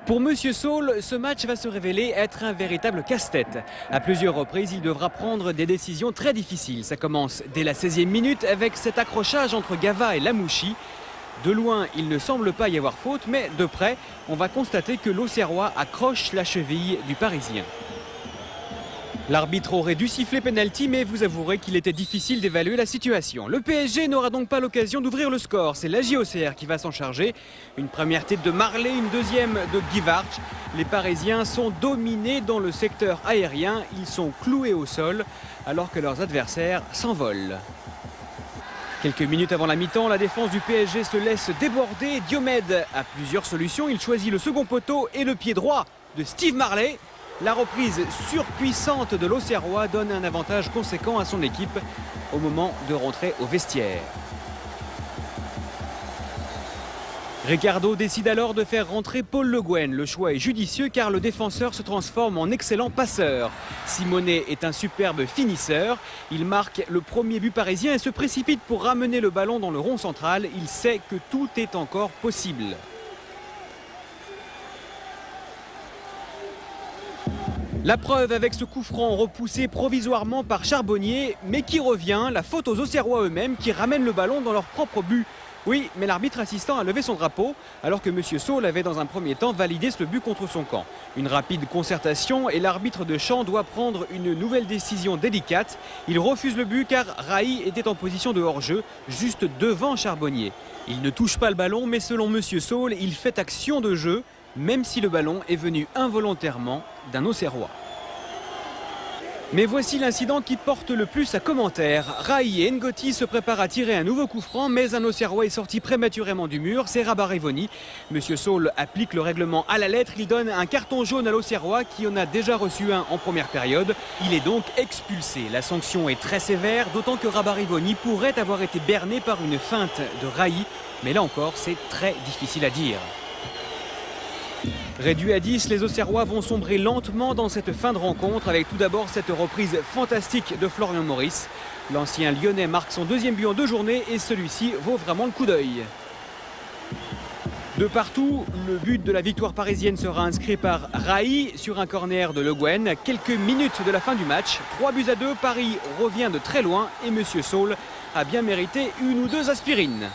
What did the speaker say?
Pour Monsieur Saul, ce match va se révéler être un véritable casse-tête. À plusieurs reprises, il devra prendre des décisions très difficiles. Ça commence dès la 16e minute avec cet accrochage entre Gava et Lamouchi. De loin, il ne semble pas y avoir faute, mais de près, on va constater que l'Auxerrois accroche la cheville du Parisien. L'arbitre aurait dû siffler penalty, mais vous avouerez qu'il était difficile d'évaluer la situation. Le PSG n'aura donc pas l'occasion d'ouvrir le score. C'est la JOCR qui va s'en charger. Une première tête de Marley, une deuxième de Guivarch. Les Parisiens sont dominés dans le secteur aérien. Ils sont cloués au sol, alors que leurs adversaires s'envolent. Quelques minutes avant la mi-temps, la défense du PSG se laisse déborder. Diomède a plusieurs solutions. Il choisit le second poteau et le pied droit de Steve Marley. La reprise surpuissante de l'Auxerrois donne un avantage conséquent à son équipe au moment de rentrer au vestiaire. Ricardo décide alors de faire rentrer Paul Le Guen. Le choix est judicieux car le défenseur se transforme en excellent passeur. Simonet est un superbe finisseur. Il marque le premier but parisien et se précipite pour ramener le ballon dans le rond central. Il sait que tout est encore possible. La preuve avec ce coup franc repoussé provisoirement par Charbonnier, mais qui revient, la faute aux Auxerrois eux-mêmes qui ramènent le ballon dans leur propre but. Oui, mais l'arbitre assistant a levé son drapeau, alors que M. Saul avait dans un premier temps validé ce but contre son camp. Une rapide concertation et l'arbitre de champ doit prendre une nouvelle décision délicate. Il refuse le but car Raï était en position de hors-jeu, juste devant Charbonnier. Il ne touche pas le ballon, mais selon M. Saul, il fait action de jeu, même si le ballon est venu involontairement d'un Auxerrois. Mais voici l'incident qui porte le plus à commentaire. Raï et Ngoti se préparent à tirer un nouveau coup franc, mais un Auxerrois est sorti prématurément du mur, c'est Rabarevoni. Monsieur Saul applique le règlement à la lettre, il donne un carton jaune à l'Auxerrois qui en a déjà reçu un en première période. Il est donc expulsé. La sanction est très sévère, d'autant que Rabarevoni pourrait avoir été berné par une feinte de Raï, mais là encore c'est très difficile à dire. Réduits à 10, les Auxerrois vont sombrer lentement dans cette fin de rencontre avec tout d'abord cette reprise fantastique de Florian Maurice. L'ancien Lyonnais marque son deuxième but en 2 journées et celui-ci vaut vraiment le coup d'œil. De partout, le but de la victoire parisienne sera inscrit par Raï sur un corner de Le Guen. Quelques minutes de la fin du match, 3-2, Paris revient de très loin et M. Saul a bien mérité 1 ou 2 aspirines.